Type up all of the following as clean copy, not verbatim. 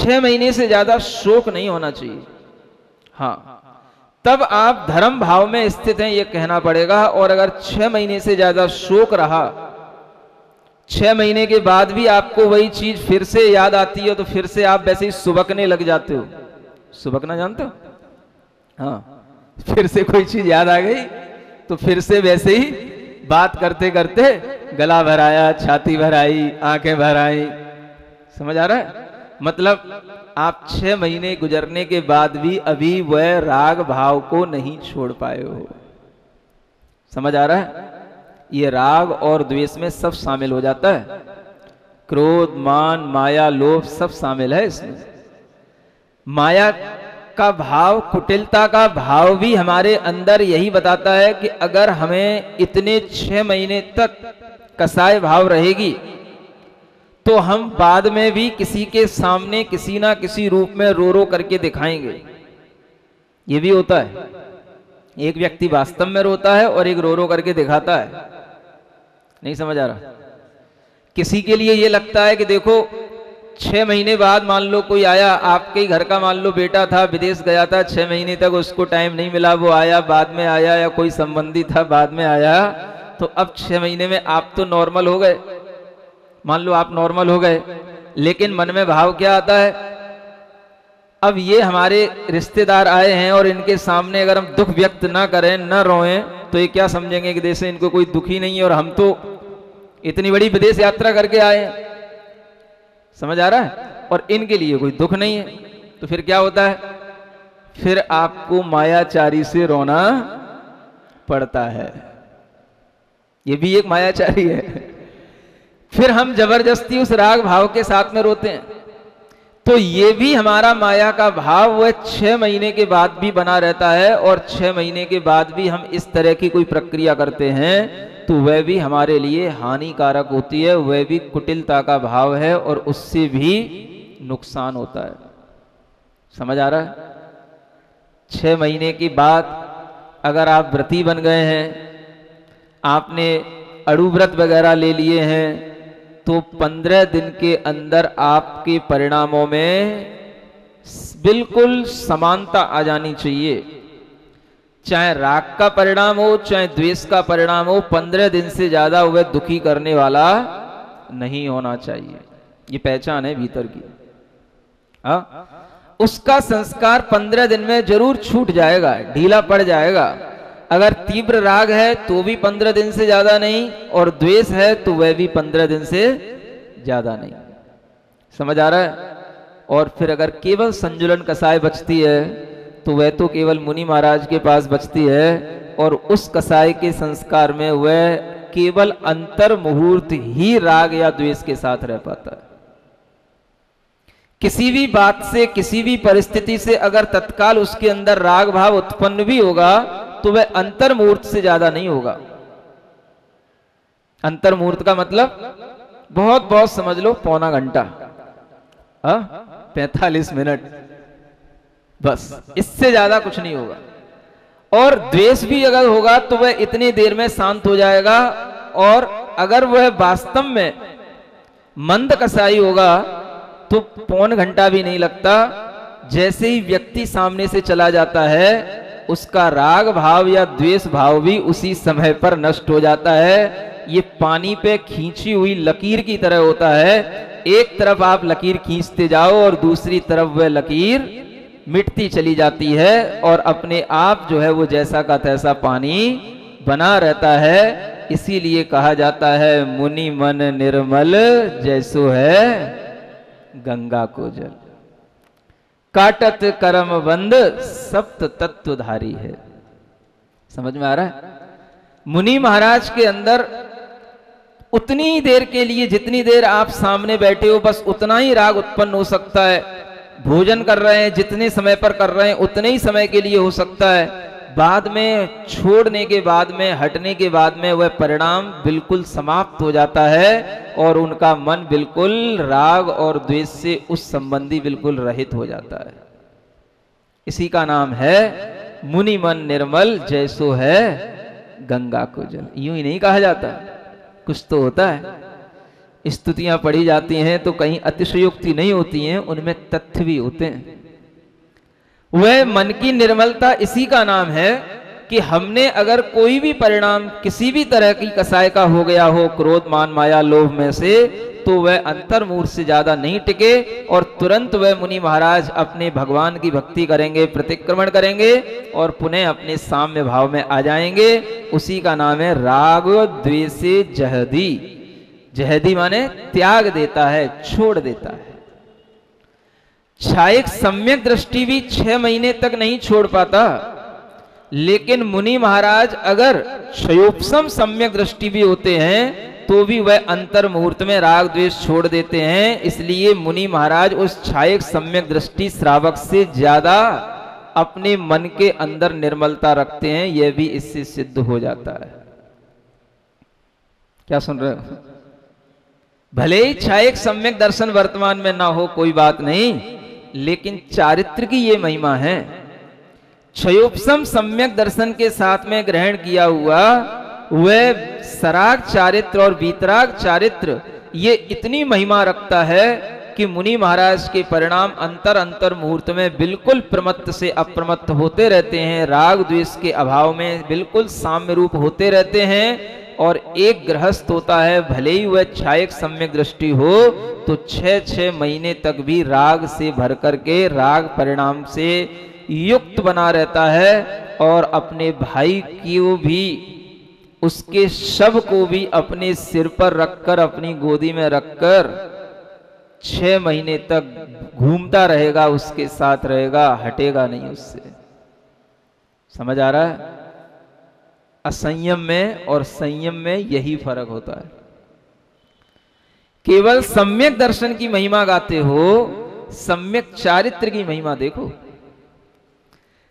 6 महीने से ज्यादा शोक नहीं होना चाहिए। हाँ, तब आप धर्म भाव में स्थित हैं ये कहना पड़ेगा। और अगर 6 महीने से ज्यादा शोक रहा, 6 महीने के बाद भी आपको वही चीज फिर से याद आती है, तो फिर से आप वैसे ही सुबकने लग जाते हो। सुबकना जानते हो? हाँ, फिर से कोई चीज याद आ गई तो फिर से वैसे ही बात करते करते गला भर आया, छाती भर आई, आंखें भर आई। समझ आ रहा है? मतलब आप 6 महीने गुजरने के बाद भी अभी वह राग भाव को नहीं छोड़ पाए हो। समझ आ रहा है? ये राग और द्वेष में सब शामिल हो जाता है। क्रोध, मान, माया, लोभ सब शामिल है इसमें। माया का भाव, कुटिलता का भाव भी हमारे अंदर यही बताता है कि अगर हमें इतने 6 महीने तक कसाय भाव रहेगी तो हम बाद में भी किसी के सामने किसी ना किसी रूप में रो रो करके दिखाएंगे। ये भी होता है। एक व्यक्ति वास्तव में रोता है और एक रो रो करके दिखाता है। नहीं समझ आ रहा? किसी के लिए ये लगता है कि देखो 6 महीने बाद मान लो कोई आया, आपके ही घर का मान लो बेटा था, विदेश गया था, 6 महीने तक उसको टाइम नहीं मिला, वो आया बाद में आया, या कोई संबंधी था बाद में आया, तो अब 6 महीने में आप तो नॉर्मल हो गए। मान लो आप नॉर्मल हो गए, लेकिन मन में भाव क्या आता है? अब ये हमारे रिश्तेदार आए हैं और इनके सामने अगर हम दुख व्यक्त ना करें, ना रोएं, तो ये क्या समझेंगे कि जैसे इनको कोई दुख ही नहीं है और हम तो इतनी बड़ी विदेश यात्रा करके आए हैं। समझ आ रहा है? और इनके लिए कोई दुख नहीं है। तो फिर क्या होता है? फिर आपको मायाचारी से रोना पड़ता है। ये भी एक मायाचारी है। फिर हम जबरदस्ती उस राग भाव के साथ में रोते हैं। तो ये भी हमारा माया का भाव वह 6 महीने के बाद भी बना रहता है। और 6 महीने के बाद भी हम इस तरह की कोई प्रक्रिया करते हैं तो वह भी हमारे लिए हानिकारक होती है। वह भी कुटिलता का भाव है और उससे भी नुकसान होता है। समझ आ रहा है? 6 महीने के बाद अगर आप व्रती बन गए हैं, आपने अड़ु व्रत वगैरह ले लिए हैं, तो 15 दिन के अंदर आपके परिणामों में बिल्कुल समानता आ जानी चाहिए। चाहे राग का परिणाम हो, चाहे द्वेष का परिणाम हो, 15 दिन से ज्यादा वह दुखी करने वाला नहीं होना चाहिए। ये पहचान है भीतर की। उसका संस्कार 15 दिन में जरूर छूट जाएगा, ढीला पड़ जाएगा। अगर तीव्र राग है तो भी 15 दिन से ज्यादा नहीं, और द्वेष है तो वह भी 15 दिन से ज्यादा नहीं। समझ आ रहा है? और फिर अगर केवल संजुलन कसाय बचती है तो वह तो केवल मुनि महाराज के पास बचती है, और उस कसाय के संस्कार में वह केवल अंतर मुहूर्त ही राग या द्वेष के साथ रह पाता है। किसी भी बात से, किसी भी परिस्थिति से अगर तत्काल उसके अंदर राग भाव उत्पन्न भी होगा तो वह अंतर मुहूर्त से ज्यादा नहीं होगा। अंतर मुहूर्त का मतलब बहुत बहुत समझ लो पौना घंटा, 45 मिनट, बस, इससे ज्यादा कुछ नहीं होगा। और द्वेष भी अगर होगा तो वह इतनी देर में शांत हो जाएगा। और अगर वह वास्तव में मंद कसाई होगा तो पौन घंटा भी नहीं लगता। जैसे ही व्यक्ति सामने से चला जाता है उसका राग भाव या द्वेष भाव भी उसी समय पर नष्ट हो जाता है। ये पानी पे खींची हुई लकीर की तरह होता है। एक तरफ आप लकीर खींचते जाओ और दूसरी तरफ वह लकीर मिटती चली जाती है, और अपने आप जो है वो जैसा का तैसा पानी बना रहता है। इसीलिए कहा जाता है मुनि मन निर्मल जैसो है गंगा को जल, काटत करम बंद सप्त तत्वधारी है। समझ में आ रहा है? मुनि महाराज के अंदर उतनी देर के लिए, जितनी देर आप सामने बैठे हो, बस उतना ही राग उत्पन्न हो सकता है। भोजन कर रहे हैं, जितने समय पर कर रहे हैं उतने ही समय के लिए हो सकता है। बाद में छोड़ने के बाद में, हटने के बाद में वह परिणाम बिल्कुल समाप्त हो जाता है और उनका मन बिल्कुल राग और द्वेष से उस संबंधी बिल्कुल रहित हो जाता है। इसी का नाम है मुनि मन निर्मल जैसो है गंगा को जल। यूं ही नहीं कहा जाता, कुछ तो होता है। स्तुतियां पढ़ी जाती हैं तो कहीं अतिशयोक्ति नहीं होती हैं, उनमें तथ्य भी होते हैं। वह मन की निर्मलता इसी का नाम है कि हमने अगर कोई भी परिणाम किसी भी तरह की कसाय का हो गया हो, क्रोध मान माया लोभ में से, तो वह अंतर्मूर्त से ज्यादा नहीं टिके और तुरंत वह मुनि महाराज अपने भगवान की भक्ति करेंगे, प्रतिक्रमण करेंगे और पुनः अपने साम्य भाव में आ जाएंगे। उसी का नाम है राग द्वेषे जहदी। जहदी माने त्याग देता है, छोड़ देता है। छायक सम्यक दृष्टि भी 6 महीने तक नहीं छोड़ पाता, लेकिन मुनि महाराज अगर क्षयोपम सम्यक दृष्टि भी होते हैं तो भी वह अंतर मुहूर्त में राग द्वेष छोड़ देते हैं। इसलिए मुनि महाराज उस छायक सम्यक दृष्टि श्रावक से ज्यादा अपने मन के अंदर निर्मलता रखते हैं। यह भी इससे सिद्ध हो जाता है। क्या सुन रहे हो? भले ही छायक सम्यक दर्शन वर्तमान में ना हो कोई बात नहीं, लेकिन चारित्र की ये महिमा है। क्षयोपम सम्यक दर्शन के साथ में ग्रहण किया हुआ वह सराग चारित्र और वीतराग चारित्र ये इतनी महिमा रखता है कि मुनि महाराज के परिणाम अंतर मुहूर्त में बिल्कुल प्रमत्त से अप्रमत्त होते रहते हैं, राग द्वेष के अभाव में बिल्कुल साम्य रूप होते रहते हैं। और एक गृहस्थ होता है, भले ही वह छायक सम्यक दृष्टि हो तो 6-6 महीने तक भी राग से भर करके राग परिणाम से युक्त बना रहता है और अपने भाई की भी, उसके शव को भी अपने सिर पर रखकर, अपनी गोदी में रखकर 6 महीने तक घूमता रहेगा, उसके साथ रहेगा, हटेगा नहीं उससे। समझ आ रहा है? असंयम में और संयम में यही फर्क होता है। केवल सम्यक दर्शन की महिमा गाते हो, सम्यक चारित्र की महिमा देखो।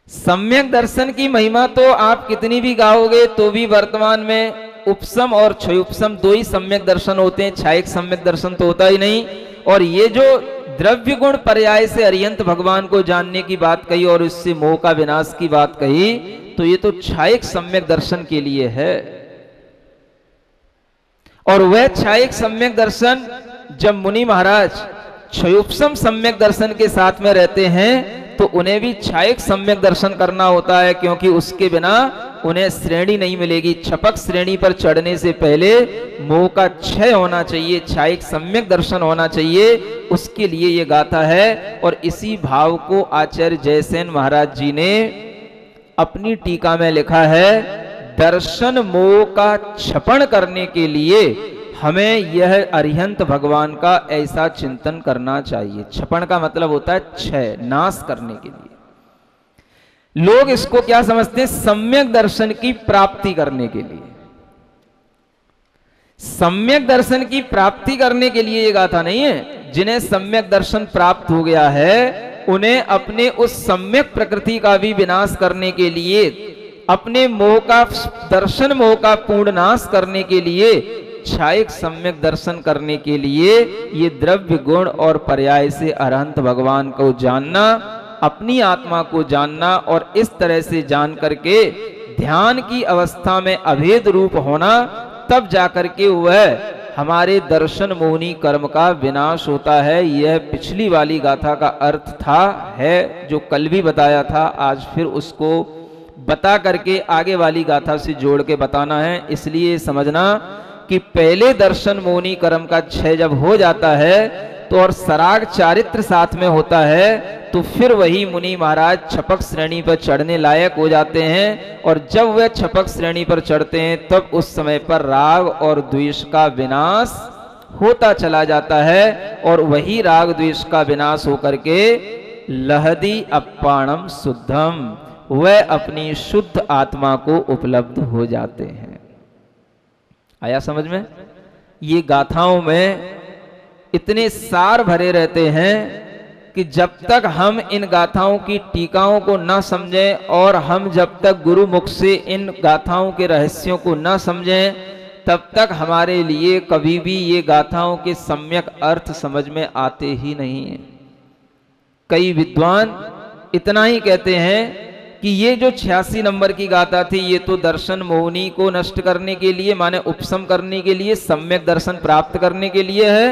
सम्यक दर्शन की महिमा तो आप कितनी भी गाओगे तो भी वर्तमान में उपसम और क्षयोपम 2 ही सम्यक दर्शन होते हैं, छायक सम्यक दर्शन तो होता ही नहीं। और ये जो द्रव्य गुण पर्याय से अरिहंत भगवान को जानने की बात कही और इससे मोह का विनाश की बात कही, तो ये तो छायक सम्यक दर्शन के लिए है। और वह छायक सम्यक दर्शन जब मुनि महाराज क्षयोपम सम्यक दर्शन के साथ में रहते हैं तो उन्हें भी छायक सम्यक दर्शन करना होता है, क्योंकि उसके बिना उन्हें श्रेणी नहीं मिलेगी। छपक श्रेणी पर चढ़ने से पहले मोह का क्षय होना चाहिए, छायक सम्यक दर्शन होना चाहिए, उसके लिए ये गाथा है। और इसी भाव को आचार्य जयसेन महाराज जी ने अपनी टीका में लिखा है, दर्शन मोह का क्षपण करने के लिए हमें यह अरिहंत भगवान का ऐसा चिंतन करना चाहिए। क्षपण का मतलब होता है क्षय, नाश करने के लिए। लोग इसको क्या समझते हैं? सम्यक दर्शन की प्राप्ति करने के लिए। सम्यक दर्शन की प्राप्ति करने के लिए ये गाथा नहीं है। जिन्हें सम्यक दर्शन प्राप्त हो गया है उन्हें अपने उस सम्यक प्रकृति का भी विनाश करने के लिए, अपने मोह का दर्शन मोह का पूर्ण नाश करने के लिए, छायक सम्यक दर्शन करने के लिए ये द्रव्य गुण और पर्याय से अरहंत भगवान को जानना, अपनी आत्मा को जानना और इस तरह से जान करके ध्यान की अवस्था में अभेद रूप होना, तब जाकर के वह हमारे दर्शन मोहनी कर्म का विनाश होता है। यह पिछली वाली गाथा का अर्थ था, है, जो कल भी बताया था। आज फिर उसको बता करके आगे वाली गाथा से जोड़ के बताना है। इसलिए समझना कि पहले दर्शन मोहनी कर्म का क्षय जब हो जाता है तो और सराग चारित्र साथ में होता है तो फिर वही मुनि महाराज छपक श्रेणी पर चढ़ने लायक हो जाते हैं। और जब वह छपक श्रेणी पर चढ़ते हैं तब उस समय पर राग और द्वेष का विनाश होता चला जाता है और वही राग द्वेष का विनाश होकर के लहदी अपाणम शुद्धम, वह अपनी शुद्ध आत्मा को उपलब्ध हो जाते हैं। आया समझ में? ये गाथाओं में इतने सार भरे रहते हैं कि जब तक हम इन गाथाओं की टीकाओं को न समझें और हम जब तक गुरु मुख से इन गाथाओं के रहस्यों को न समझें, तब तक हमारे लिए कभी भी ये गाथाओं के सम्यक अर्थ समझ में आते ही नहीं हैं। कई विद्वान इतना ही कहते हैं कि ये जो 86 नंबर की गाथा थी ये तो दर्शन मोहिनी को नष्ट करने के लिए, माने उपशम करने के लिए, सम्यक दर्शन प्राप्त करने के लिए है,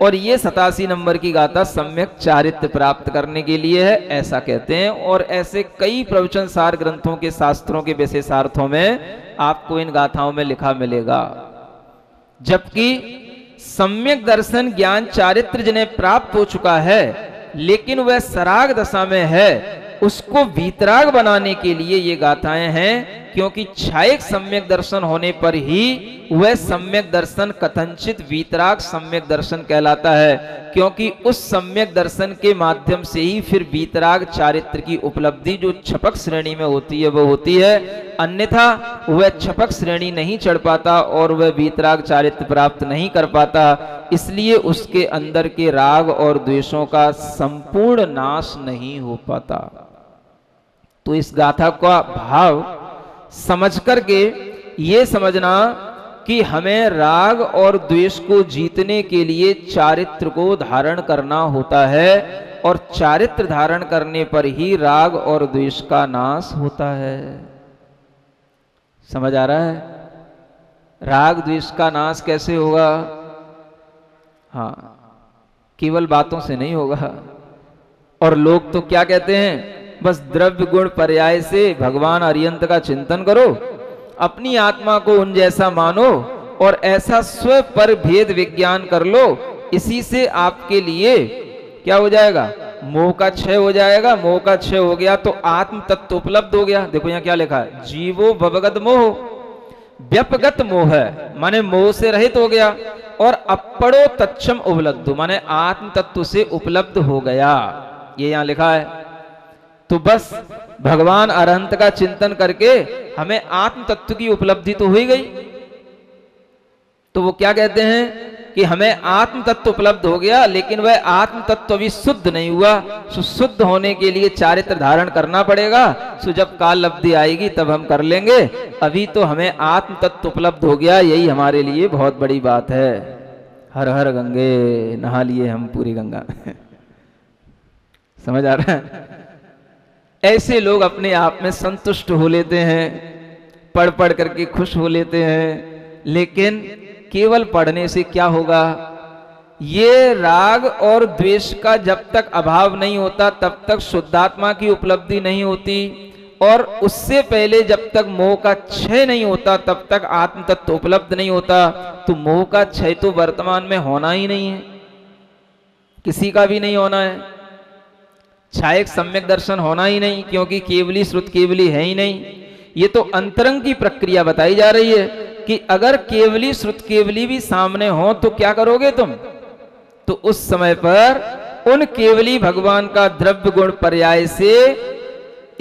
और ये 87 नंबर की गाथा सम्यक चारित्र प्राप्त करने के लिए है, ऐसा कहते हैं। और ऐसे कई प्रवचन सार ग्रंथों के शास्त्रों के विशेषार्थों में आपको इन गाथाओं में लिखा मिलेगा। जबकि सम्यक दर्शन ज्ञान चारित्र जिन्हें प्राप्त हो चुका है लेकिन वह सराग दशा में है, उसको वीतराग बनाने के लिए ये गाथाएं हैं, क्योंकि छायक सम्यक दर्शन होने पर ही वह सम्यक दर्शन कथनचित वीतराग सम्यक दर्शन कहलाता है, क्योंकि उस सम्यक दर्शन के माध्यम से ही फिर वीतराग चारित्र की उपलब्धि जो छपक श्रेणी में होती है वो होती है, अन्यथा वह छपक श्रेणी नहीं चढ़ पाता और वह वीतराग चारित्र प्राप्त नहीं कर पाता। इसलिए उसके अंदर के राग और द्वेषों का संपूर्ण नाश नहीं हो पाता। तो इस गाथा का भाव समझ करके ये समझना कि हमें राग और द्वेष को जीतने के लिए चारित्र को धारण करना होता है, और चारित्र धारण करने पर ही राग और द्वेष का नाश होता है। समझ आ रहा है? राग द्वेष का नाश कैसे होगा? हाँ, केवल बातों से नहीं होगा। और लोग तो क्या कहते हैं, बस द्रव्य गुण पर्याय से भगवान अरियंत का चिंतन करो, अपनी आत्मा को उन जैसा मानो और ऐसा स्व पर भेद विज्ञान कर लो, इसी से आपके लिए क्या हो जाएगा? मोह का क्षय हो जाएगा। मोह का क्षय हो गया तो आत्म तत्व उपलब्ध हो गया। देखो यहाँ क्या लिखा है, जीवो भवगत मोह, व्यपगत मोह है माने मोह से रहित हो गया, और अपड़ो तत्क्षम उपलब्ध माने आत्म तत्व से उपलब्ध हो गया, ये यहाँ लिखा है। तो बस भगवान अरहंत का चिंतन करके हमें आत्म तत्व की उपलब्धि तो हुई गई। तो वो क्या कहते हैं कि हमें आत्म तत्व उपलब्ध हो गया, लेकिन वह आत्म तत्व अभी शुद्ध नहीं हुआ। सो शुद्ध होने के लिए चारित्र धारण करना पड़ेगा। सो जब काल लब्धि आएगी तब हम कर लेंगे। अभी तो हमें आत्म तत्व उपलब्ध हो गया, यही हमारे लिए बहुत बड़ी बात है। हर हर गंगे, नहा लिए हम पूरी गंगा। समझ आ रहा है? ऐसे लोग अपने आप में संतुष्ट हो लेते हैं, पढ़ पढ़ करके खुश हो लेते हैं, लेकिन केवल पढ़ने से क्या होगा? ये राग और द्वेष का जब तक अभाव नहीं होता तब तक शुद्धात्मा की उपलब्धि नहीं होती, और उससे पहले जब तक मोह का क्षय नहीं होता तब तक आत्म तत्व उपलब्ध नहीं होता। तो मोह का क्षय तो वर्तमान में होना ही नहीं है, किसी का भी नहीं होना है। छायक सम्यक दर्शन होना ही नहीं, क्योंकि केवली श्रुत केवली है ही नहीं। ये तो अंतरंग की प्रक्रिया बताई जा रही है कि अगर केवली श्रुत केवली भी सामने हो तो क्या करोगे तुम? तो उस समय पर उन केवली भगवान का द्रव्य गुण पर्याय से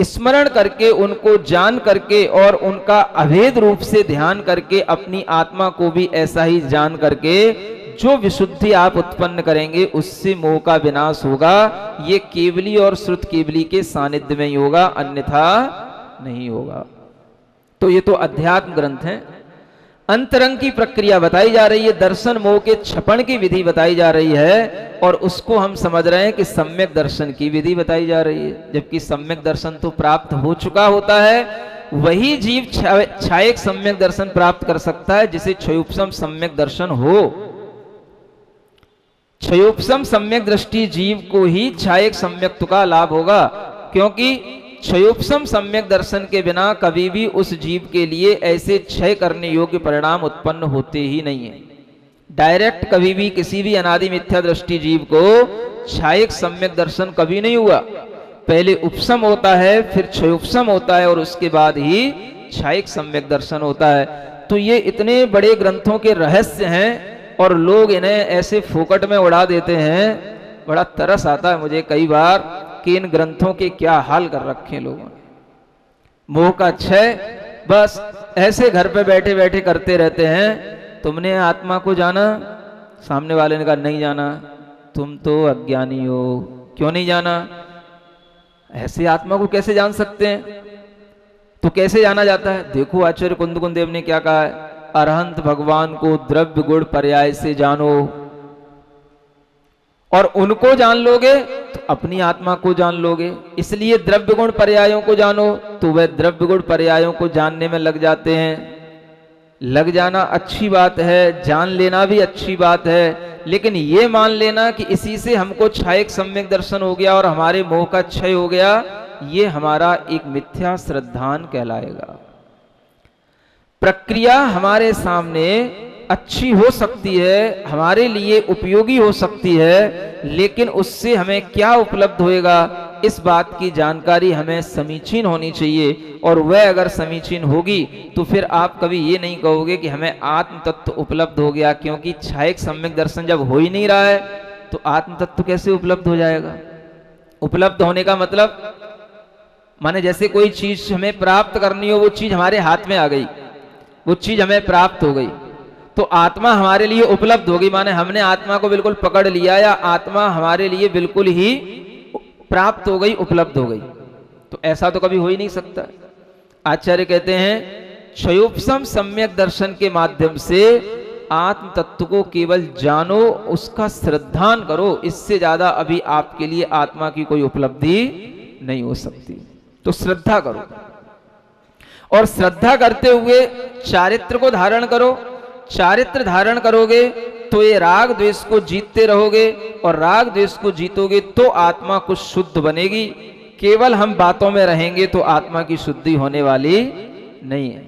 स्मरण करके, उनको जान करके और उनका अभेद रूप से ध्यान करके अपनी आत्मा को भी ऐसा ही जान करके जो विशुद्धि आप उत्पन्न करेंगे उससे मोह का विनाश होगा। ये केवली और श्रुत केवली के सानिध्य में ही होगा, अन्यथा नहीं होगा। तो ये तो अध्यात्म ग्रंथ है। अंतरंग की प्रक्रिया बताई जा रही है, दर्शन मोह के छपण की विधि बताई जा रही है, और उसको हम समझ रहे हैं कि सम्यक दर्शन की विधि बताई जा रही है। जबकि सम्यक दर्शन तो प्राप्त हो चुका होता है, वही जीव छायक सम्यक दर्शन प्राप्त कर सकता है जिसे क्षयोपशम सम्यक दर्शन हो। क्षयोपशम सम्यक दृष्टि जीव को ही छायक सम्यक्त्व का लाभ होगा, क्योंकि क्षयोपशम सम्यक दर्शन के बिना कभी भी उस जीव के लिए ऐसे क्षय करने योग्य परिणाम उत्पन्न होते ही नहीं है। डायरेक्ट कभी भी किसी भी अनादि मिथ्या दृष्टि जीव को छायक सम्यक दर्शन कभी नहीं हुआ। पहले उपशम होता है, फिर क्षयोपशम होता है, और उसके बाद ही छायक सम्यक दर्शन होता है। तो ये इतने बड़े ग्रंथों के रहस्य हैं और लोग इन्हें ऐसे फोकट में उड़ा देते हैं। बड़ा तरस आता है मुझे कई बार कि इन ग्रंथों के क्या हाल कर रखे लोगों ने। मोह का क्षय बस ऐसे घर पे बैठे बैठे करते रहते हैं। तुमने आत्मा को जाना? सामने वाले ने कहा नहीं जाना। तुम तो अज्ञानी हो। क्यों नहीं जाना? ऐसे आत्मा को कैसे जान सकते हैं? तो कैसे जाना जाता है? देखो आचार्य कुंदकुंद देव ने क्या कहा है, अरहंत भगवान को द्रव्य गुण पर्याय से जानो। और उनको जान लोगे तो अपनी आत्मा को जान लोगे। इसलिए द्रव्य गुण पर्यायों को जानो, तो वह द्रव्य गुण पर्यायों को जानने में लग जाते हैं। लग जाना अच्छी बात है, जान लेना भी अच्छी बात है, लेकिन ये मान लेना कि इसी से हमको क्षयिक सम्यक दर्शन हो गया और हमारे मोह का क्षय हो गया, ये हमारा एक मिथ्या श्रद्धान कहलाएगा। प्रक्रिया हमारे सामने अच्छी हो सकती है, हमारे लिए उपयोगी हो सकती है, लेकिन उससे हमें क्या उपलब्ध होएगा, इस बात की जानकारी हमें समीचीन होनी चाहिए। और वह अगर समीचीन होगी तो फिर आप कभी ये नहीं कहोगे कि हमें आत्म तत्व उपलब्ध हो गया, क्योंकि क्षयिक सम्यक दर्शन जब हो ही नहीं रहा है तो आत्म तत्व कैसे उपलब्ध हो जाएगा। उपलब्ध होने का मतलब माने जैसे कोई चीज हमें प्राप्त करनी हो, वो चीज हमारे हाथ में आ गई, वो चीज हमें प्राप्त हो गई, तो आत्मा हमारे लिए उपलब्ध होगी, माने हमने आत्मा को बिल्कुल पकड़ लिया या आत्मा हमारे लिए बिल्कुल ही प्राप्त हो गई, उपलब्ध हो गई। तो ऐसा तो कभी हो ही नहीं सकता। आचार्य कहते हैं क्षयोपशम सम्यक दर्शन के माध्यम से आत्म तत्व को केवल जानो, उसका श्रद्धान करो, इससे ज्यादा अभी आपके लिए आत्मा की कोई उपलब्धि नहीं हो सकती। तो श्रद्धा करो, और श्रद्धा करते हुए चारित्र को धारण करो। चारित्र धारण करोगे तो ये राग द्वेष को जीतते रहोगे, और राग द्वेष को जीतोगे तो आत्मा कुछ शुद्ध बनेगी। केवल हम बातों में रहेंगे तो आत्मा की शुद्धि होने वाली नहीं है।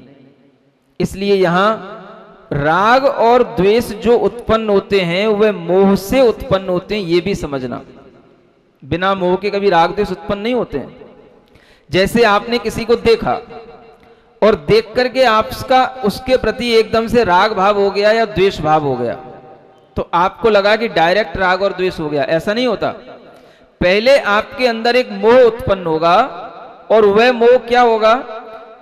इसलिए यहां राग और द्वेष जो उत्पन्न होते हैं वह मोह से उत्पन्न होते हैं, ये भी समझना। बिना मोह के कभी राग द्वेष उत्पन्न नहीं होते हैं। जैसे आपने किसी को देखा और देख करके आपका उसके प्रति एकदम से राग भाव हो गया या द्वेष भाव हो गया, तो आपको लगा कि डायरेक्ट राग और द्वेष हो गया, ऐसा नहीं होता। पहले आपके अंदर एक मोह उत्पन्न होगा, और वह मोह क्या होगा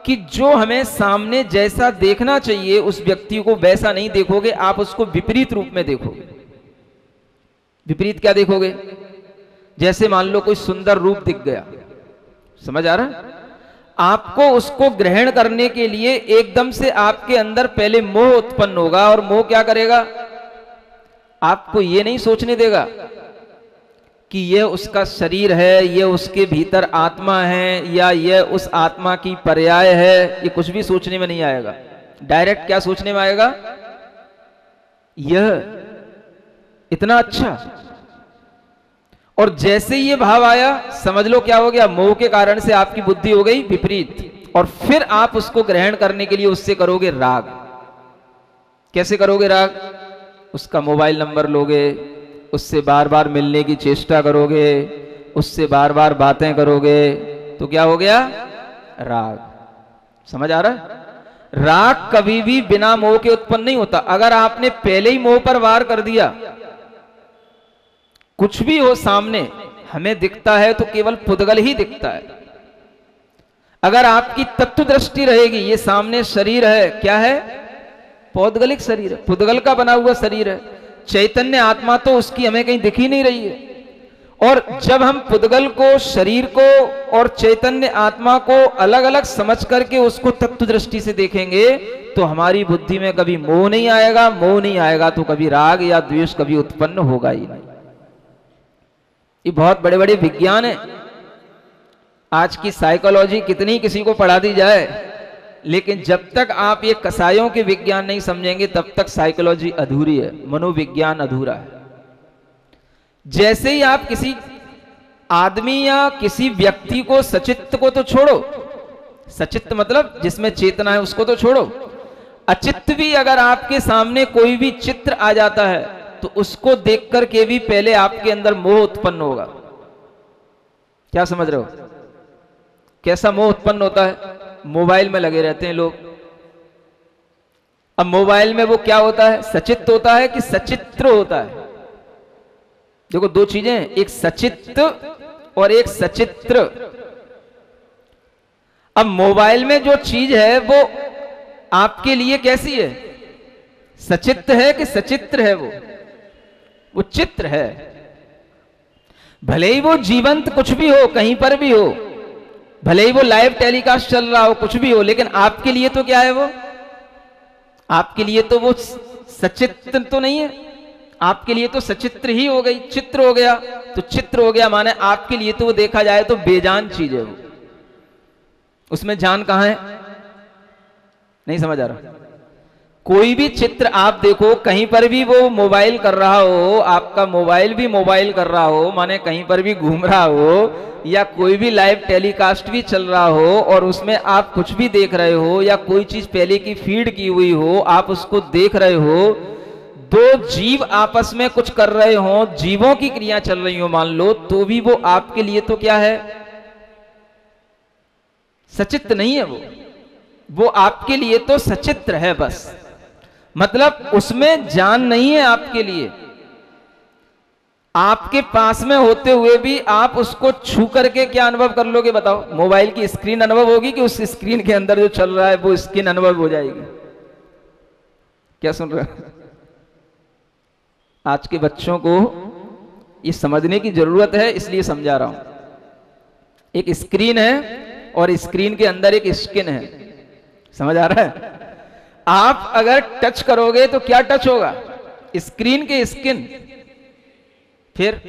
कि जो हमें सामने जैसा देखना चाहिए उस व्यक्ति को वैसा नहीं देखोगे, आप उसको विपरीत रूप में देखोगे। विपरीत क्या देखोगे? जैसे मान लो कोई सुंदर रूप दिख गया, समझ आ रहा है? आपको उसको ग्रहण करने के लिए एकदम से आपके अंदर पहले मोह उत्पन्न होगा, और मोह क्या करेगा, आपको यह नहीं सोचने देगा कि यह उसका शरीर है, यह उसके भीतर आत्मा है, या यह उस आत्मा की पर्याय है। ये कुछ भी सोचने में नहीं आएगा। डायरेक्ट क्या सोचने में आएगा, यह इतना अच्छा। और जैसे ही ये भाव आया, समझ लो क्या हो गया, मोह के कारण से आपकी बुद्धि हो गई विपरीत, और फिर आप उसको ग्रहण करने के लिए उससे करोगे राग। कैसे करोगे राग? उसका मोबाइल नंबर लोगे, उससे बार बार मिलने की चेष्टा करोगे, उससे बार बार बातें करोगे, तो क्या हो गया, राग। समझ आ रहा है? राग कभी भी बिना मोह के उत्पन्न नहीं होता। अगर आपने पहले ही मोह पर वार कर दिया, कुछ भी हो सामने हमें दिखता है तो केवल पुद्गल ही दिखता है। अगर आपकी तत्व दृष्टि रहेगी, ये सामने शरीर है, क्या है, पौद्गलिक शरीर है, पुद्गल का बना हुआ शरीर है। चैतन्य आत्मा तो उसकी हमें कहीं दिख ही नहीं रही है। और जब हम पुद्गल को, शरीर को और चैतन्य आत्मा को अलग अलग समझ करके उसको तत्व दृष्टि से देखेंगे, तो हमारी बुद्धि में कभी मोह नहीं आएगा। मोह नहीं आएगा तो कभी राग या द्वेष कभी उत्पन्न होगा ही नहीं। ये बहुत बड़े बड़े विज्ञान है। आज की साइकोलॉजी कितनी किसी को पढ़ा दी जाए, लेकिन जब तक आप ये कसायों के विज्ञान नहीं समझेंगे तब तक साइकोलॉजी अधूरी है, मनोविज्ञान अधूरा है। जैसे ही आप किसी आदमी या किसी व्यक्ति को, सचित्त को तो छोड़ो, सचित्त मतलब जिसमें चेतना है उसको तो छोड़ो, अचित्त भी अगर आपके सामने कोई भी चित्र आ जाता है तो उसको देख करके भी पहले आपके अंदर मोह उत्पन्न होगा। क्या समझ रहे हो? कैसा मोह उत्पन्न होता है? मोबाइल में लगे रहते हैं लोग। अब मोबाइल में वो क्या होता है, सचित्त होता है कि सचित्र होता है? देखो दो चीजें हैं, एक सचित्त और एक सचित्र। अब मोबाइल में जो चीज है वो आपके लिए कैसी है, सचित्त है कि सचित्र है? वो चित्र है। भले ही वो जीवंत कुछ भी हो, कहीं पर भी हो, भले ही वो लाइव टेलीकास्ट चल रहा हो, कुछ भी हो, लेकिन आपके लिए तो क्या है, वो आपके लिए तो वो सचित्र तो नहीं है। आपके लिए तो सचित्र ही हो गई, चित्र हो गया। तो चित्र हो गया माने आपके लिए तो वो देखा जाए तो बेजान चीज है वो, उसमें जान कहां है? नहीं समझ आ रहा? कोई भी चित्र आप देखो, कहीं पर भी वो मोबाइल कर रहा हो, आपका मोबाइल भी मोबाइल कर रहा हो, माने कहीं पर भी घूम रहा हो, या कोई भी लाइव टेलीकास्ट भी चल रहा हो और उसमें आप कुछ भी देख रहे हो, या कोई चीज पहले की फीड की हुई हो आप उसको देख रहे हो, दो जीव आपस में कुछ कर रहे हो, जीवों की क्रिया चल रही हो मान लो, तो भी वो आपके लिए तो क्या है? सचित्र नहीं है वो आपके लिए तो सचित्र है बस। मतलब उसमें जान नहीं है आपके लिए। आपके पास में होते हुए भी आप उसको छू करके क्या अनुभव कर लोगे बताओ? मोबाइल की स्क्रीन अनुभव होगी कि उस स्क्रीन के अंदर जो चल रहा है वो स्क्रीन अनुभव हो जाएगी? क्या सुन रहे हो? आज के बच्चों को ये समझने की जरूरत है, इसलिए समझा रहा हूं। एक स्क्रीन है और स्क्रीन के अंदर एक स्किन है, समझ आ रहा है? आप अगर टच करोगे तो क्या टच होगा? स्क्रीन के स्किन। फिर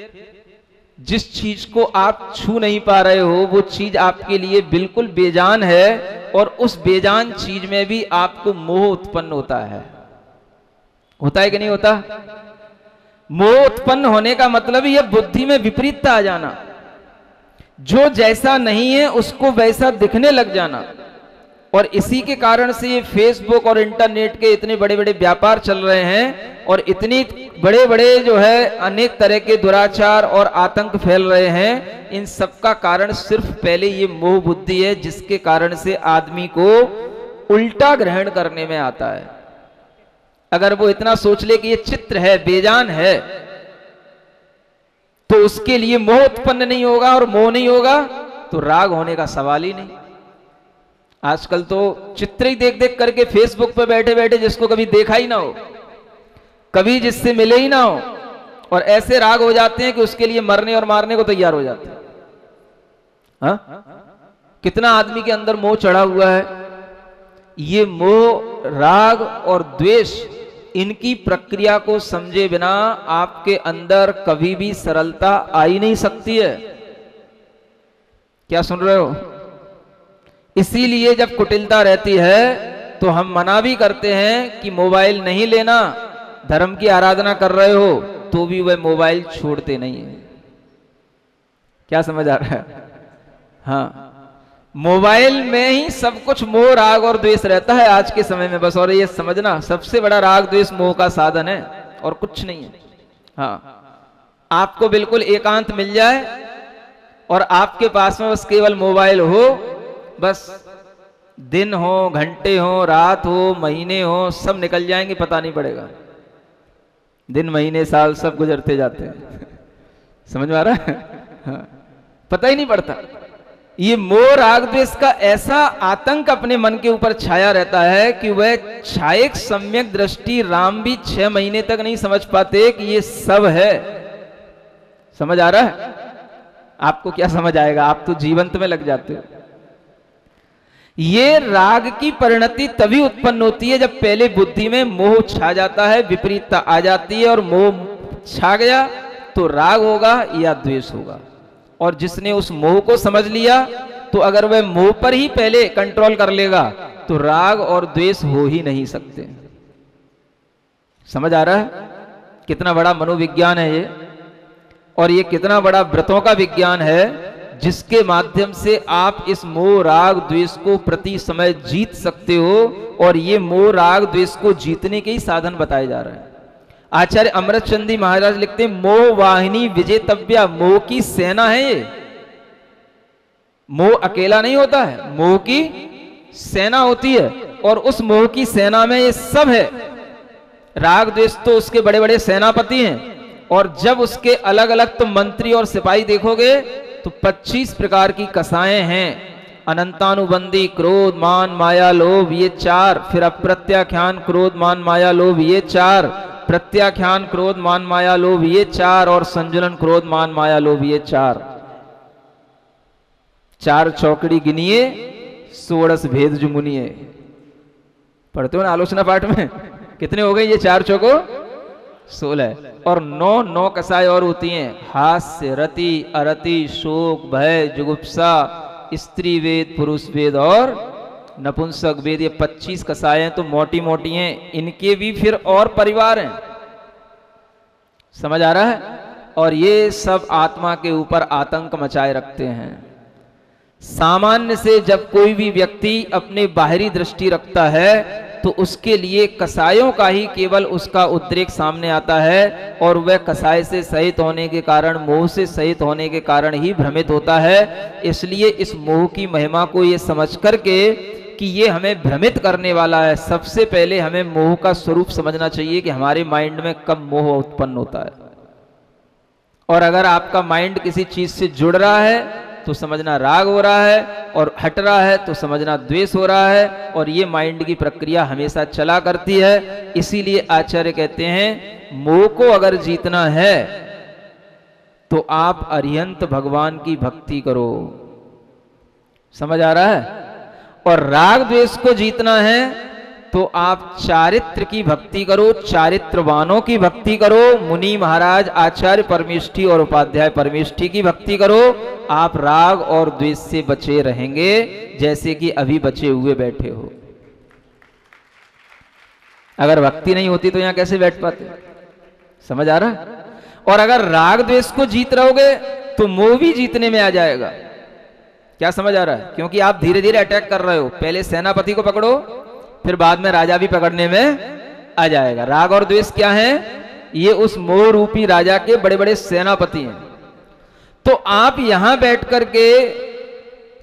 जिस चीज को आप छू नहीं पा रहे हो वो चीज आपके लिए बिल्कुल बेजान है, और उस बेजान चीज में भी आपको मोह उत्पन्न होता है कि नहीं होता? मोह उत्पन्न होने का मतलब यह बुद्धि में विपरीतता आ जाना, जो जैसा नहीं है उसको वैसा दिखने लग जाना। और इसी के कारण से ये फेसबुक और इंटरनेट के इतने बड़े बड़े व्यापार चल रहे हैं, और इतनी बड़े बड़े जो है अनेक तरह के दुराचार और आतंक फैल रहे हैं। इन सब का कारण सिर्फ पहले ये मोह बुद्धि है, जिसके कारण से आदमी को उल्टा ग्रहण करने में आता है। अगर वो इतना सोच ले कि ये चित्र है, बेजान है, तो उसके लिए मोह उत्पन्न नहीं होगा, और मोह नहीं होगा तो राग होने का सवाल ही नहीं। आजकल तो चित्र ही देख देख करके फेसबुक पर बैठे बैठे, जिसको कभी देखा ही ना हो, कभी जिससे मिले ही ना हो, और ऐसे राग हो जाते हैं कि उसके लिए मरने और मारने को तैयार हो जाते हैं। हाँ? कितना आदमी के अंदर मोह चढ़ा हुआ है। ये मोह, राग और द्वेष, इनकी प्रक्रिया को समझे बिना आपके अंदर कभी भी सरलता आ ही नहीं सकती है। क्या सुन रहे हो? इसीलिए जब कुटिलता रहती है तो हम मना भी करते हैं कि मोबाइल नहीं लेना, धर्म की आराधना कर रहे हो, तो भी वह मोबाइल छोड़ते नहीं है। क्या समझ आ रहा है? हाँ, मोबाइल में ही सब कुछ मोह, राग और द्वेष रहता है आज के समय में बस। और ये समझना, सबसे बड़ा राग द्वेष मोह का साधन है और कुछ नहीं है। हाँ, आपको बिल्कुल एकांत मिल जाए और आपके पास में बस केवल मोबाइल हो, बस दिन हो, घंटे हो, रात हो, महीने हो, सब निकल जाएंगे, पता नहीं पड़ेगा। दिन, महीने, साल सब गुजरते जाते हैं। समझ में आ रहा है? हाँ, पता ही नहीं पड़ता। ये मोह, राग, द्वेष का ऐसा आतंक अपने मन के ऊपर छाया रहता है कि वह छायक सम्यक दृष्टि राम भी 6 महीने तक नहीं समझ पाते कि ये सब है। समझ आ रहा है? आपको क्या समझ आएगा? आप तो जीवंत में लग जाते हो। ये राग की परिणति तभी उत्पन्न होती है जब पहले बुद्धि में मोह छा जाता है, विपरीतता आ जाती है, और मोह छा गया तो राग होगा या द्वेष होगा। और जिसने उस मोह को समझ लिया, तो अगर वह मोह पर ही पहले कंट्रोल कर लेगा तो राग और द्वेष हो ही नहीं सकते। समझ आ रहा है? कितना बड़ा मनोविज्ञान है ये, और ये कितना बड़ा व्रतों का विज्ञान है, जिसके माध्यम से आप इस मोह, राग, द्वेष को प्रति समय जीत सकते हो। और ये मोह, राग, द्वेष को जीतने के ही साधन बताए जा रहे हैं। आचार्य अमृतचंदी महाराज लिखते हैं, मोह वाहिनी विजेतव्या, मोह की सेना है ये। मोह अकेला नहीं होता है, मोह की सेना होती है, और उस मोह की सेना में ये सब है। राग द्वेष तो उसके बड़े बड़े सेनापति हैं, और जब उसके अलग अलग तुम मंत्री और सिपाही देखोगे तो 25 प्रकार की कसाएं हैं। अनंतानुबंधी, क्रोध, मान, माया, लोभ, ये 4। फिर अप्रत्याख्यान, क्रोध, मान, माया, लोभ, ये 4। प्रत्याख्यान, क्रोध, मान, माया, लोभ, ये 4। और संजुलन, क्रोध, मान, माया, लोभ, ये 4। 4 चौकड़ी गिनिए, 16 भेद जुमुनिए। पढ़ते हो ना आलोचना पाठ में? कितने हो गए ये 4 चौको? 16। और 9 कसाएं और होती हैं, हास्य, रति, अरति, शोक, भय, जुगुप्सा, स्त्री वेद, पुरुष वेद और नपुंसक वेद। ये 25 कसाएं तो मोटी मोटी हैं, इनके भी फिर और परिवार हैं। समझ आ रहा है? और ये सब आत्मा के ऊपर आतंक मचाए रखते हैं। सामान्य से जब कोई भी व्यक्ति अपने बाहरी दृष्टि रखता है तो उसके लिए कसायों का ही केवल उसका उद्रेक सामने आता है, और वह कसाय से सहित होने के कारण, मोह से सहित होने के कारण ही भ्रमित होता है। इसलिए इस मोह की महिमा को ये समझ करके कि ये हमें भ्रमित करने वाला है, सबसे पहले हमें मोह का स्वरूप समझना चाहिए कि हमारे माइंड में कब मोह उत्पन्न होता है। और अगर आपका माइंड किसी चीज से जुड़ रहा है तो समझना राग हो रहा है, और हट रहा है तो समझना द्वेष हो रहा है। और ये माइंड की प्रक्रिया हमेशा चला करती है। इसीलिए आचार्य कहते हैं मोह को अगर जीतना है तो आप अरिहंत भगवान की भक्ति करो। समझ आ रहा है? और राग द्वेष को जीतना है तो आप चारित्र की भक्ति करो, चारित्रवानों की भक्ति करो, मुनि महाराज, आचार्य परमेष्ठी और उपाध्याय परमेष्ठी की भक्ति करो। आप राग और द्वेष से बचे रहेंगे, जैसे कि अभी बचे हुए बैठे हो। अगर भक्ति नहीं होती तो यहां कैसे बैठ पाते? समझ आ रहा है? और अगर राग द्वेष को जीत रहोगे तो मोह भी जीतने में आ जाएगा। क्या समझ आ रहा है? क्योंकि आप धीरे धीरे अटैक कर रहे हो। पहले सेनापति को पकड़ो, फिर बाद में राजा भी पकड़ने में आ जाएगा। राग और द्वेष क्या है? ये उस मोह रूपी राजा के बड़े बड़े सेनापति हैं। तो आप यहां बैठ करके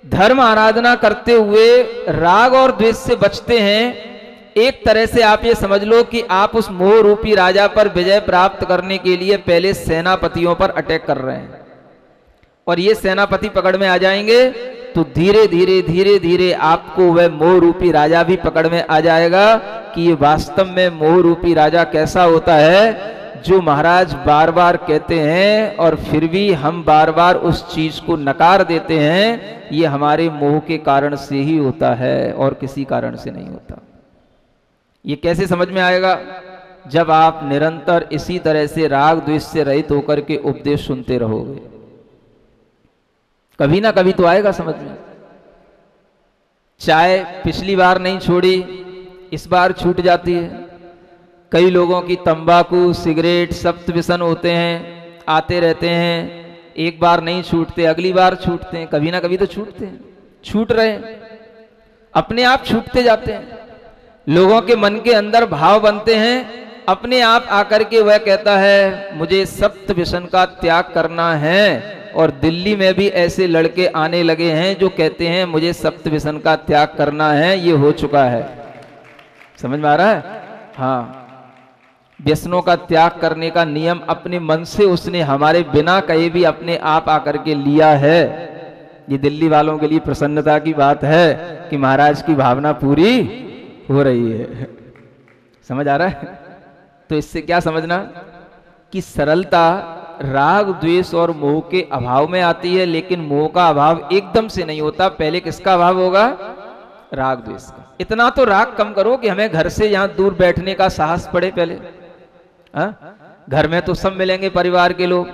धर्म आराधना करते हुए राग और द्वेष से बचते हैं। एक तरह से आप ये समझ लो कि आप उस मोह रूपी राजा पर विजय प्राप्त करने के लिए पहले सेनापतियों पर अटैक कर रहे हैं, और ये सेनापति पकड़ में आ जाएंगे तो धीरे धीरे धीरे धीरे आपको वह मोह रूपी राजा भी पकड़ में आ जाएगा कि ये वास्तव में मोह रूपी राजा कैसा होता है, जो महाराज बार बार कहते हैं और फिर भी हम बार बार उस चीज को नकार देते हैं। ये हमारे मोह के कारण से ही होता है और किसी कारण से नहीं होता। ये कैसे समझ में आएगा? जब आप निरंतर इसी तरह से राग द्वेष से रहित होकर के उपदेश सुनते रहोगे, कभी ना कभी तो आएगा समझ में। चाय पिछली बार नहीं छोड़ी, इस बार छूट जाती है। कई लोगों की तंबाकू, सिगरेट, सप्त व्यसन होते हैं, आते रहते हैं। एक बार नहीं छूटते, अगली बार छूटते हैं। कभी ना कभी तो छूटते हैं, छूट रहे हैं, अपने आप छूटते जाते हैं। लोगों के मन के अंदर भाव बनते हैं, अपने आप आकर के वह कहता है मुझे सप्त व्यसन का त्याग करना है। और दिल्ली में भी ऐसे लड़के आने लगे हैं जो कहते हैं मुझे सप्त व्यसन का त्याग करना है। ये हो चुका है। समझ में आ रहा है? हाँ, व्यसनों का त्याग करने का नियम अपने मन से उसने हमारे बिना कहे भी अपने आप आकर के लिया है। ये दिल्ली वालों के लिए प्रसन्नता की बात है कि महाराज की भावना पूरी हो रही है। समझ आ रहा है? तो इससे क्या समझना कि सरलता राग द्वेष और मोह के अभाव में आती है, लेकिन मोह का अभाव एकदम से नहीं होता। पहले किसका अभाव होगा? राग द्वेष का। इतना तो राग कम करो कि हमें घर से यहां दूर बैठने का साहस पड़े। पहले घर में तो सब मिलेंगे परिवार के लोग,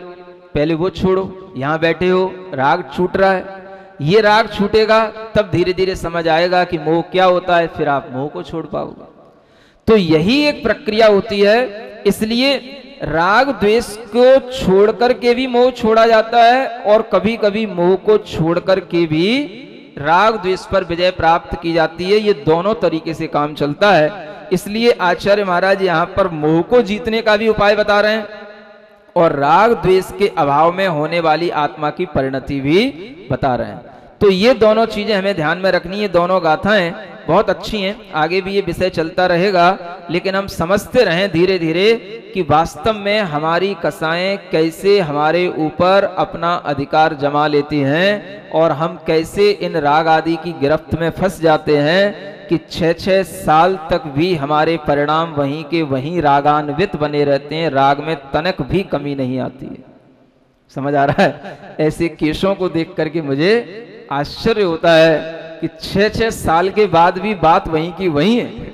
पहले वो छोड़ो। यहां बैठे हो, राग छूट रहा है। ये राग छूटेगा तब धीरे धीरे समझ आएगा कि मोह क्या होता है, फिर आप मोह को छोड़ पाओगे। तो यही एक प्रक्रिया होती है। इसलिए राग द्वेष को छोड़ करके भी मोह छोड़ा जाता है, और कभी कभी मोह को छोड़ करके भी राग द्वेष पर विजय प्राप्त की जाती है। ये दोनों तरीके से काम चलता है। इसलिए आचार्य महाराज यहाँ पर मोह को जीतने का भी उपाय बता रहे हैं, और राग द्वेष के अभाव में होने वाली आत्मा की परिणति भी बता रहे हैं। तो ये दोनों चीजें हमें ध्यान में रखनी है। दोनों गाथाएं बहुत अच्छी हैं, आगे भी ये विषय चलता रहेगा, लेकिन हम समझते रहें धीरे धीरे कि वास्तव में हमारी कसाएं कैसे हमारे ऊपर अपना अधिकार जमा लेती हैं, और हम कैसे इन राग आदि की गिरफ्त में फंस जाते हैं कि 6-6 साल तक भी हमारे परिणाम वहीं के वहीं रागान्वित बने रहते हैं। राग में तनक भी कमी नहीं आती है। समझ आ रहा है? ऐसे केसों को देख करके मुझे आश्चर्य होता है कि 6-6 साल के बाद भी बात वहीं की वहीं है।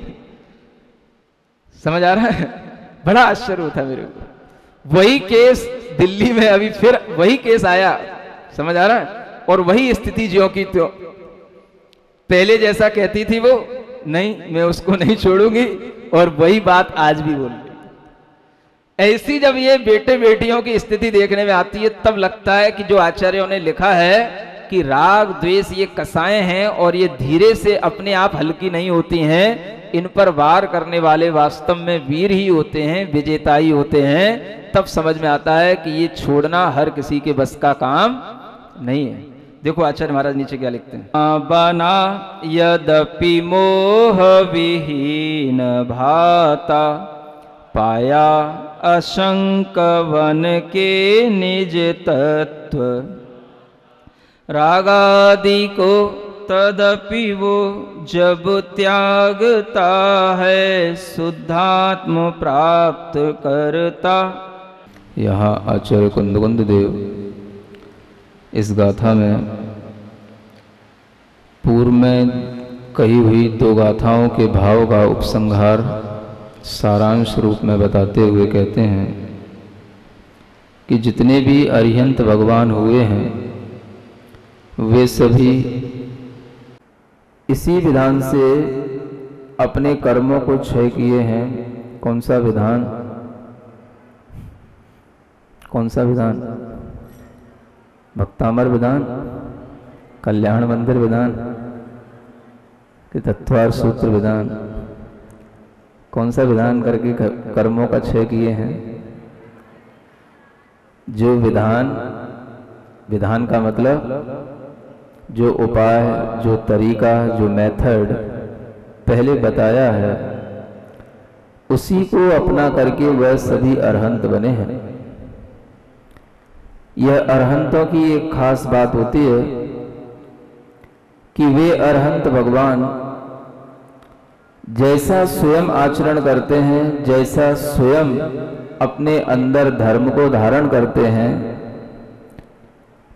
समझ आ रहा है? बड़ा आश्चर्य होता मेरे को। वही केस दिल्ली में अभी फिर वही केस आया, समझ आ रहा है, और वही स्थिति ज्यों की त्यों। पहले जैसा कहती थी वो, नहीं मैं उसको नहीं छोड़ूंगी, और वही बात आज भी बोल रही। ऐसी जब ये बेटे बेटियों की स्थिति देखने में आती है, तब लगता है कि जो आचार्यों ने लिखा है कि राग द्वेष ये कसाएं हैं और ये धीरे से अपने आप हल्की नहीं होती हैं, इन पर वार करने वाले वास्तव में वीर ही होते हैं, विजेता ही होते हैं। तब समझ में आता है कि ये छोड़ना हर किसी के बस का काम नहीं है। देखो आचार्य महाराज नीचे क्या लिखते हैं, बना यद्यपि मोह विहीन भाता, पाया असंक वन के निज तत्व, रागादि को तदपि वो जब त्यागता है, शुद्धात्म प्राप्त करता। यहाँ आचार्य कुंदकुंद देव इस गाथा में पूर्व में कही हुई दो गाथाओं के भाव का उपसंहार सारांश रूप में बताते हुए कहते हैं कि जितने भी अरिहंत भगवान हुए हैं वे सभी इसी विधान से अपने कर्मों को क्षय किए हैं। कौन सा विधान? कौन सा विधान? भक्तामर विधान, कल्याण मंदिर विधान कि तत्वार सूत्र विधान? कौन सा विधान करके कर्मों का क्षय किए हैं? जो विधान, विधान का मतलब जो उपाय, जो तरीका, जो मेथड पहले बताया है, उसी को अपना करके वह सभी अरहंत बने हैं। यह अरहंतों की एक खास बात होती है कि वे अरहंत भगवान जैसा स्वयं आचरण करते हैं, जैसा स्वयं अपने अंदर धर्म को धारण करते हैं,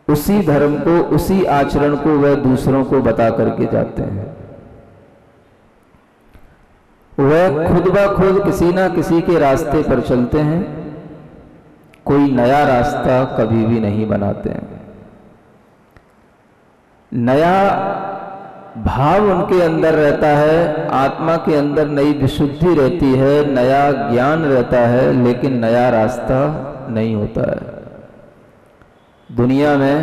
उसी धर्म को, उसी आचरण को वह दूसरों को बता करके जाते हैं। वह खुद ब खुद किसी ना किसी के रास्ते पर चलते हैं, कोई नया रास्ता कभी भी नहीं बनाते हैं। नया भाव उनके अंदर रहता है, आत्मा के अंदर नई विशुद्धि रहती है, नया ज्ञान रहता है, लेकिन नया रास्ता नहीं होता है। दुनिया में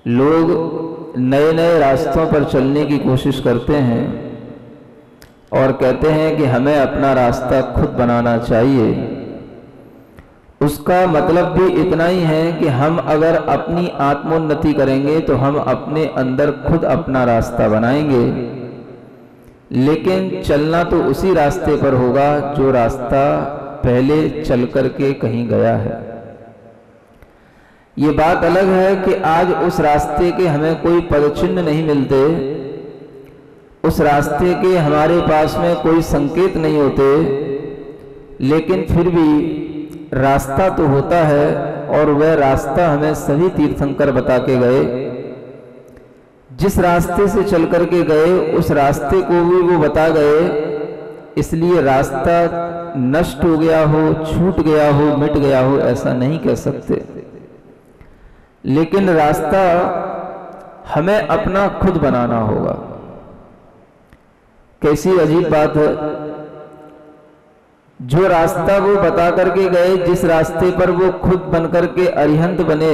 लोग नए नए रास्तों पर चलने की कोशिश करते हैं और कहते हैं कि हमें अपना रास्ता खुद बनाना चाहिए। उसका मतलब भी इतना ही है कि हम अगर अपनी आत्मोन्नति करेंगे तो हम अपने अंदर खुद अपना रास्ता बनाएंगे, लेकिन चलना तो उसी रास्ते पर होगा जो रास्ता पहले चल करके कहीं गया है। ये बात अलग है कि आज उस रास्ते के हमें कोई पदचिन्ह नहीं मिलते, उस रास्ते के हमारे पास में कोई संकेत नहीं होते, लेकिन फिर भी रास्ता तो होता है और वह रास्ता हमें सभी तीर्थंकर बता के गए। जिस रास्ते से चल करके गए उस रास्ते को भी वो बता गए, इसलिए रास्ता नष्ट हो गया हो, छूट गया हो, मिट गया हो ऐसा नहीं कह सकते, लेकिन रास्ता हमें अपना खुद बनाना होगा। कैसी अजीब बात है, जो रास्ता वो बता करके गए, जिस रास्ते पर वो खुद बन करके अरिहंत बने,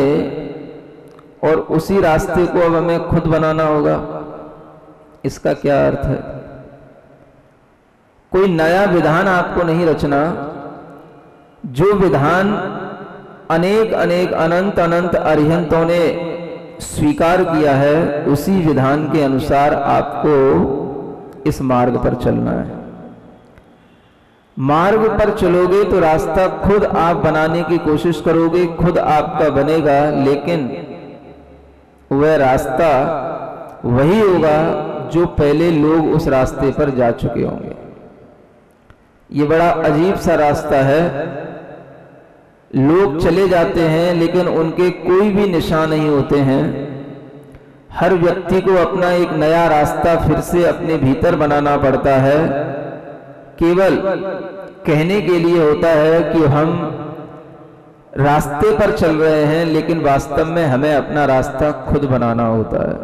और उसी रास्ते को अब हमें खुद बनाना होगा। इसका क्या अर्थ है? कोई नया विधान आपको नहीं रचना, जो विधान अनेक अनेक अनंत अनंत अरिहंतों ने स्वीकार किया है, उसी विधान के अनुसार आपको इस मार्ग पर चलना है। मार्ग पर चलोगे तो रास्ता खुद आप बनाने की कोशिश करोगे, खुद आपका बनेगा, लेकिन वह रास्ता वही होगा जो पहले लोग उस रास्ते पर जा चुके होंगे। ये बड़ा अजीब सा रास्ता है। लोग चले जाते हैं लेकिन उनके कोई भी निशान नहीं होते हैं। हर व्यक्ति को अपना एक नया रास्ता फिर से अपने भीतर बनाना पड़ता है, केवल कहने के लिए होता है कि हम रास्ते पर चल रहे हैं, लेकिन वास्तव में हमें अपना रास्ता खुद बनाना होता है।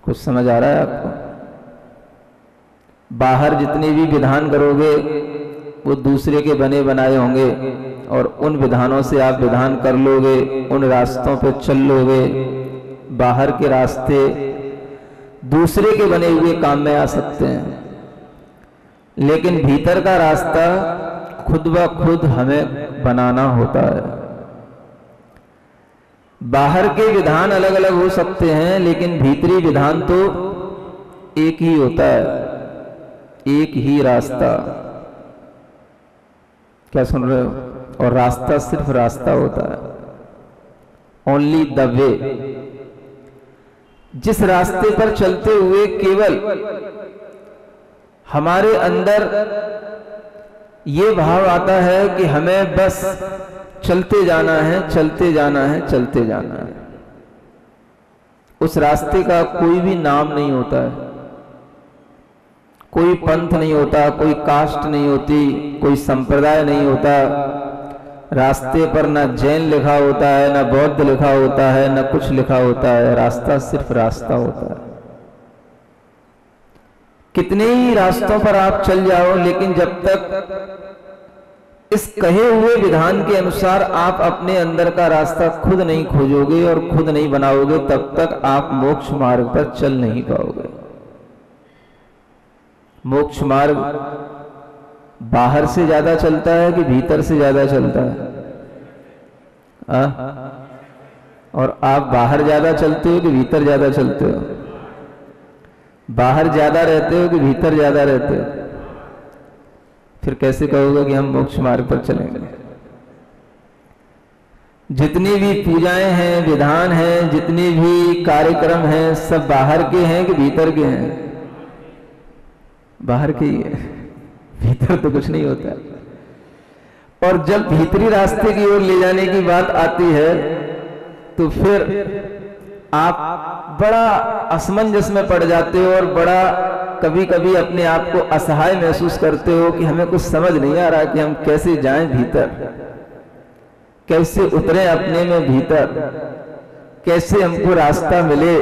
कुछ समझ आ रहा है आपको? बाहर जितने भी विधान करोगे वो दूसरे के बने बनाए होंगे, और उन विधानों से आप विधान कर लोगे, उन रास्तों पे चल लोगे। बाहर के रास्ते दूसरे के बने हुए काम में आ सकते हैं, लेकिन भीतर का रास्ता खुद ब खुद हमें बनाना होता है। बाहर के विधान अलग अलग हो सकते हैं, लेकिन भीतरी विधान तो एक ही होता है, एक ही रास्ता। क्या सुन रहे हो? और रास्ता सिर्फ रास्ता होता है, ओनली द वे। जिस रास्ते पर चलते हुए केवल हमारे अंदर ये भाव आता है कि हमें बस चलते जाना है, चलते जाना है, चलते जाना है, उस रास्ते का कोई भी नाम नहीं होता है, कोई पंथ नहीं होता, कोई कास्ट नहीं होती, कोई संप्रदाय नहीं होता। रास्ते पर ना जैन लिखा होता है, ना बौद्ध लिखा होता है, ना कुछ लिखा होता है। रास्ता सिर्फ रास्ता होता है। कितने ही रास्तों पर आप चल जाओ, लेकिन जब तक इस कहे हुए विधान के अनुसार आप अपने अंदर का रास्ता खुद नहीं खोजोगे और खुद नहीं बनाओगे, तब तक आप मोक्ष मार्ग पर चल नहीं पाओगे। मोक्ष मार्ग बाहर से ज्यादा चलता है कि भीतर से ज्यादा चलता है? और आप बाहर ज्यादा चलते हो कि भीतर ज्यादा चलते हो? बाहर ज्यादा रहते हो कि भीतर ज्यादा रहते हो? फिर कैसे कहोगे कि हम मोक्ष मार्ग पर चलेंगे? जितनी भी पूजाएं हैं, विधान हैं, जितने भी कार्यक्रम हैं, सब बाहर के हैं कि भीतर के हैं? बाहर के ही है, भीतर तो कुछ नहीं होता। और जब भीतरी रास्ते की ओर ले जाने की बात आती है तो फिर आप बड़ा असमंजस में पड़ जाते हो और बड़ा कभी कभी अपने आप को असहाय महसूस करते हो कि हमें कुछ समझ नहीं आ रहा कि हम कैसे जाएं भीतर, कैसे उतरें अपने में भीतर, कैसे हमको रास्ता मिले।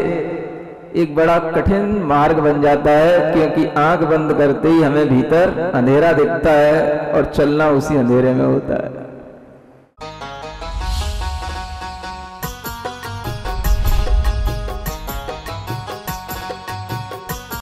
एक बड़ा कठिन मार्ग बन जाता है, क्योंकि आंख बंद करते ही हमें भीतर अंधेरा दिखता है और चलना उसी अंधेरे में होता है।